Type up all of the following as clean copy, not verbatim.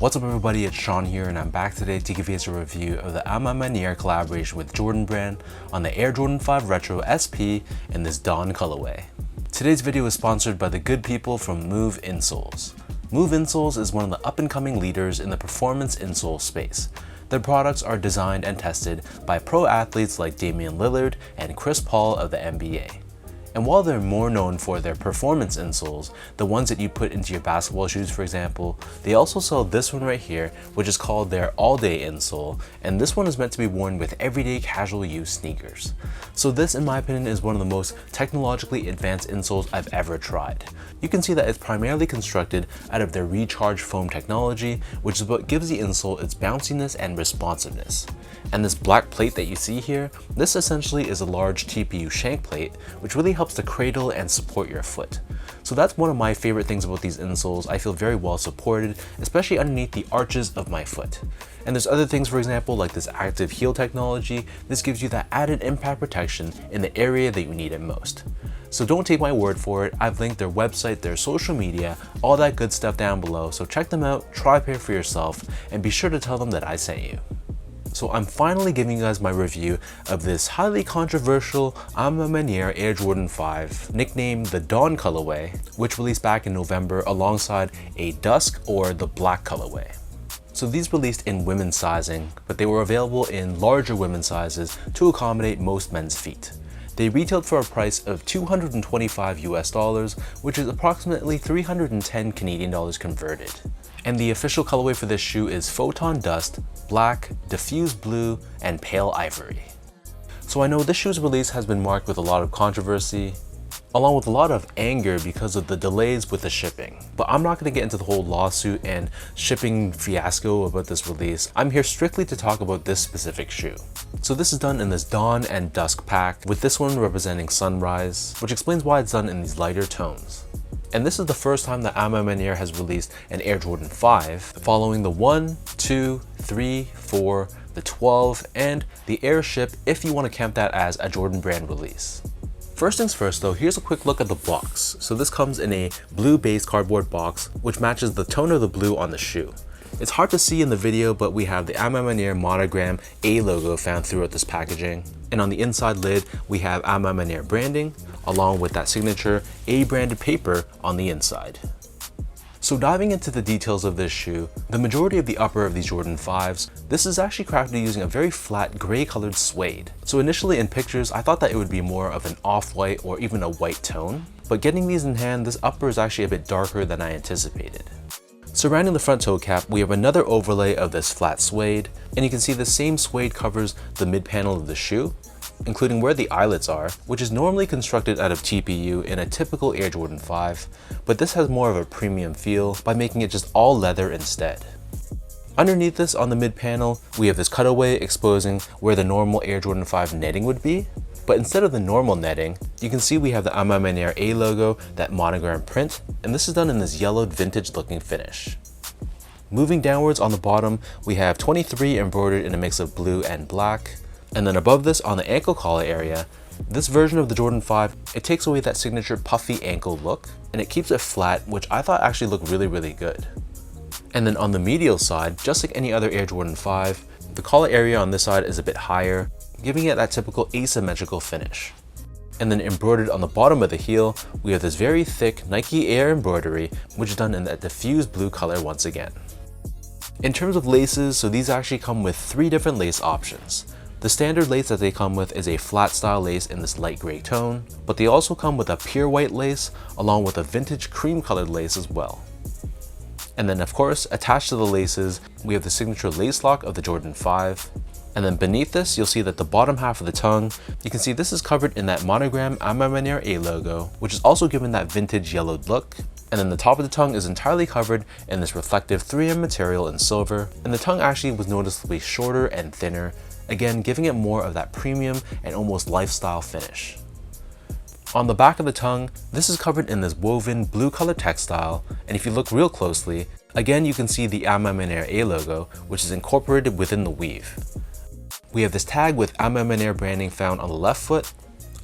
What's up everybody, it's Sean here and I'm back today to give you guys a review of the Maniére collaboration with Jordan brand on the Air Jordan 5 Retro SP in this Dawn colorway. Today's video is sponsored by the good people from Move Insoles. Move Insoles is one of the up-and-coming leaders in the performance insole space. Their products are designed and tested by pro athletes like Damian Lillard and Chris Paul of the NBA. And while they're more known for their performance insoles, the ones that you put into your basketball shoes for example, they also sell this one right here, which is called their all-day insole, and this one is meant to be worn with everyday casual use sneakers. So this, in my opinion, is one of the most technologically advanced insoles I've ever tried. You can see that it's primarily constructed out of their recharge foam technology, which is what gives the insole its bounciness and responsiveness. And this black plate that you see here, this essentially is a large TPU shank plate, which really helps to cradle and support your foot. So that's one of my favorite things about these insoles. I feel very well supported, especially underneath the arches of my foot. And there's other things, for example, like this active heel technology. This gives you that added impact protection in the area that you need it most. So don't take my word for it. I've linked their website, their social media, all that good stuff down below. So check them out, try a pair for yourself, and be sure to tell them that I sent you. So I'm finally giving you guys my review of this highly controversial Maniére Air Jordan 5, nicknamed the Dawn colorway, which released back in November alongside a dusk or the black colorway. So these released in women's sizing, but they were available in larger women's sizes to accommodate most men's feet. They retailed for a price of $225 US, which is approximately 310 Canadian dollars converted. And the official colorway for this shoe is Photon Dust, Black, Diffuse Blue, and Pale Ivory. So I know this shoe's release has been marked with a lot of controversy, along with a lot of anger because of the delays with the shipping. But I'm not going to get into the whole lawsuit and shipping fiasco about this release. I'm here strictly to talk about this specific shoe. So this is done in this Dawn and Dusk pack, with this one representing Sunrise, which explains why it's done in these lighter tones. And this is the first time that Maniére has released an Air Jordan 5, following the 1, 2, 3, 4, the 12, and the Airship if you want to count that as a Jordan brand release. First things first though, here's a quick look at the box. So this comes in a blue based cardboard box, which matches the tone of the blue on the shoe. It's hard to see in the video, but we have the Maniére monogram A logo found throughout this packaging. And on the inside lid, we have Maniére branding, along with that signature A branded paper on the inside. So diving into the details of this shoe, the majority of the upper of these Jordan 5s, this is actually crafted using a very flat gray colored suede. So initially in pictures, I thought that it would be more of an off-white or even a white tone, but getting these in hand, this upper is actually a bit darker than I anticipated. Surrounding the front toe cap, we have another overlay of this flat suede, and you can see the same suede covers the mid panel of the shoe, including where the eyelets are, which is normally constructed out of TPU in a typical Air Jordan 5, but this has more of a premium feel by making it just all leather instead. Underneath this on the mid panel, we have this cutaway exposing where the normal Air Jordan 5 netting would be, but instead of the normal netting, you can see we have the Maniére A logo, that monogram print, and this is done in this yellowed vintage looking finish. Moving downwards on the bottom, we have 23 embroidered in a mix of blue and black. And then above this on the ankle collar area, this version of the Jordan 5, it takes away that signature puffy ankle look and it keeps it flat, which I thought actually looked really good. And then on the medial side, just like any other Air Jordan 5, the collar area on this side is a bit higher, giving it that typical asymmetrical finish. And then embroidered on the bottom of the heel, we have this very thick Nike Air embroidery, which is done in that diffuse blue color once again. In terms of laces, so these actually come with 3 different lace options. The standard lace that they come with is a flat style lace in this light gray tone, but they also come with a pure white lace along with a vintage cream colored lace as well. And then of course, attached to the laces, we have the signature lace lock of the Jordan 5. And then beneath this, you'll see that the bottom half of the tongue, you can see this is covered in that monogram Maniére A logo, which is also given that vintage yellowed look. And then the top of the tongue is entirely covered in this reflective 3M material in silver, and the tongue actually was noticeably shorter and thinner, again giving it more of that premium and almost lifestyle finish. On the back of the tongue, this is covered in this woven blue color textile, and if you look real closely, again you can see the Maniére A logo, which is incorporated within the weave. We have this tag with Maniére branding found on the left foot,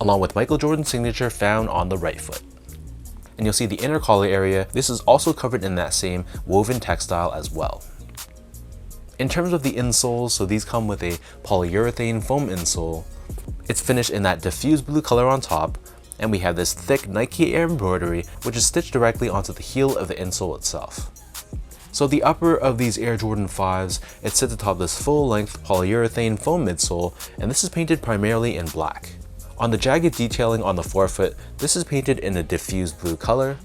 along with Michael Jordan's signature found on the right foot. And you'll see the inner collar area, this is also covered in that same woven textile as well. In terms of the insoles, so these come with a polyurethane foam insole. It's finished in that diffuse blue color on top, and we have this thick Nike Air embroidery, which is stitched directly onto the heel of the insole itself. So the upper of these Air Jordan 5s, it sits atop this full-length polyurethane foam midsole, and this is painted primarily in black. On the jagged detailing on the forefoot, this is painted in a diffuse blue color,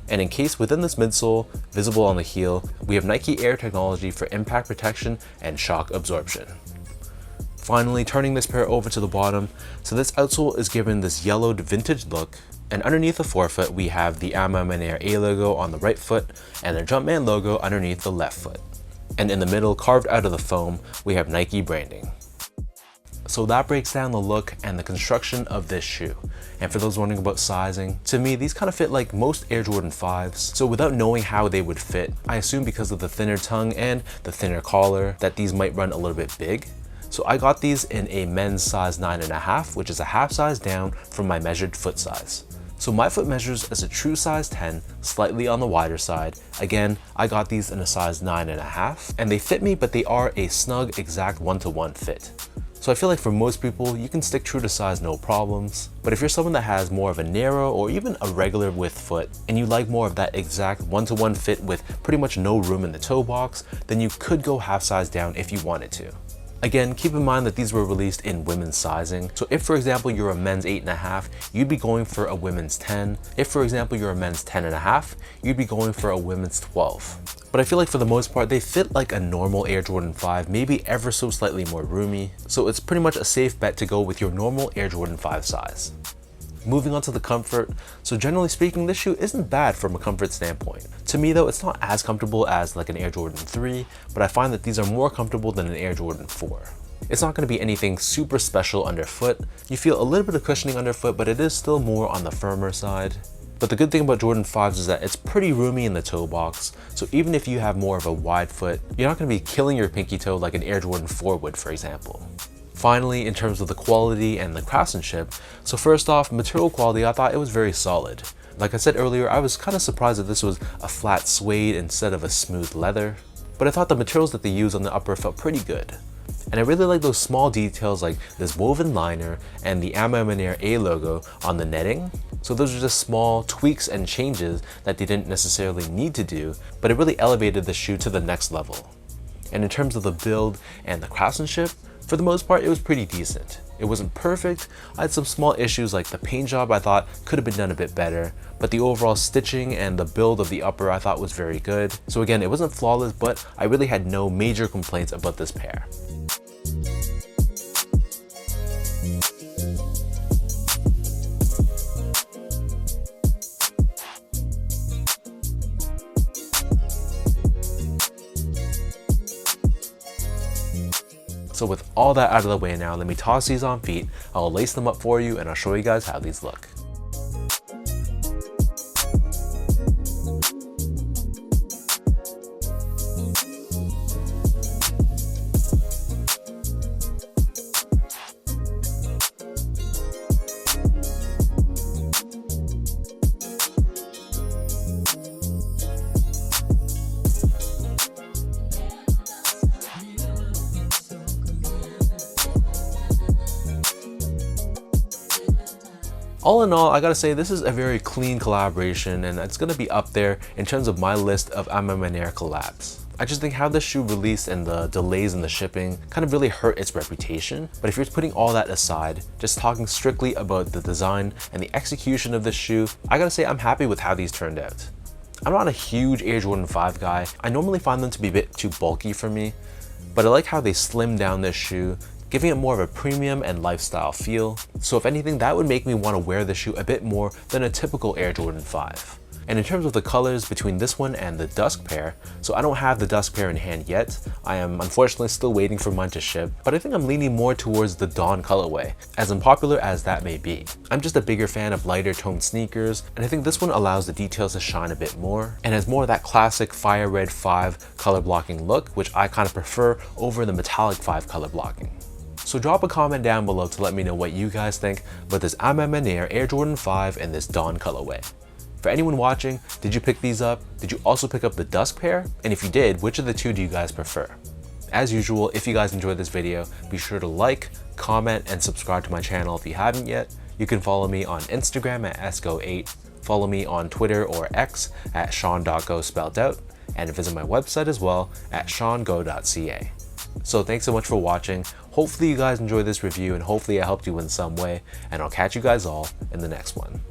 and encased within this midsole, visible on the heel, we have Nike Air technology for impact protection and shock absorption. Finally, turning this pair over to the bottom, so this outsole is given this yellowed vintage look, and underneath the forefoot we have the Maniére A logo on the right foot and the Jumpman logo underneath the left foot. And in the middle, carved out of the foam, we have Nike branding. So that breaks down the look and the construction of this shoe. And for those wondering about sizing, to me these kind of fit like most Air Jordan 5s. So without knowing how they would fit, I assume because of the thinner tongue and the thinner collar that these might run a little bit big. So I got these in a men's size 9.5, which is a half size down from my measured foot size. So my foot measures as a true size 10, slightly on the wider side. Again, I got these in a size 9.5, and they fit me, but they are a snug, exact 1-to-1 fit. So I feel like for most people, you can stick true to size no problems. But if you're someone that has more of a narrow or even a regular width foot, and you like more of that exact 1-to-1 fit with pretty much no room in the toe box, then you could go half size down if you wanted to. Again, keep in mind that these were released in women's sizing. So if, for example, you're a men's 8.5, you'd be going for a women's 10. If, for example, you're a men's 10.5, you'd be going for a women's 12. But I feel like for the most part, they fit like a normal Air Jordan 5, maybe ever so slightly more roomy. So it's pretty much a safe bet to go with your normal Air Jordan 5 size. Moving on to the comfort, so generally speaking, this shoe isn't bad from a comfort standpoint. To me though, it's not as comfortable as like an Air Jordan 3, but I find that these are more comfortable than an Air Jordan 4. It's not going to be anything super special underfoot. You feel a little bit of cushioning underfoot, but it is still more on the firmer side. But the good thing about Jordan 5s is that it's pretty roomy in the toe box, so even if you have more of a wide foot, you're not going to be killing your pinky toe like an Air Jordan 4 would, for example. Finally, in terms of the quality and the craftsmanship, so first off, material quality, I thought it was very solid. Like I said earlier, I was kind of surprised that this was a flat suede instead of a smooth leather, but I thought the materials that they used on the upper felt pretty good. And I really like those small details like this woven liner and the Maniére A logo on the netting. So those are just small tweaks and changes that they didn't necessarily need to do, but it really elevated the shoe to the next level. And in terms of the build and the craftsmanship, for the most part, it was pretty decent. It wasn't perfect. I had some small issues like the paint job I thought could have been done a bit better, but the overall stitching and the build of the upper I thought was very good. So again, it wasn't flawless, but I really had no major complaints about this pair. So with all that out of the way now, let me toss these on feet, I'll lace them up for you, and I'll show you guys how these look. All in all, I gotta say this is a very clean collaboration, and it's gonna be up there in terms of my list of Maniére collabs. I just think how this shoe released and the delays in the shipping kind of really hurt its reputation. But if you're putting all that aside, just talking strictly about the design and the execution of this shoe, I gotta say I'm happy with how these turned out. I'm not a huge Air Jordan 5 guy. I normally find them to be a bit too bulky for me, but I like how they slimmed down this shoe, giving it more of a premium and lifestyle feel. So if anything, that would make me want to wear the shoe a bit more than a typical Air Jordan 5. And in terms of the colors between this one and the dusk pair, so I don't have the dusk pair in hand yet. I am unfortunately still waiting for mine to ship, but I think I'm leaning more towards the Dawn colorway, as unpopular as that may be. I'm just a bigger fan of lighter toned sneakers, and I think this one allows the details to shine a bit more, and has more of that classic fire red 5 color blocking look, which I kind of prefer over the metallic 5 color blocking. So drop a comment down below to let me know what you guys think about this Maniére Air Jordan 5 and this Dawn colorway. For anyone watching, did you pick these up? Did you also pick up the dusk pair? And if you did, which of the two do you guys prefer? As usual, if you guys enjoyed this video, be sure to like, comment, and subscribe to my channel if you haven't yet. You can follow me on Instagram at esgo8, follow me on Twitter or X at sean.go spelled out, and visit my website as well at seango.ca. So thanks so much for watching. Hopefully you guys enjoyed this review and hopefully I helped you in some way, and I'll catch you guys all in the next one.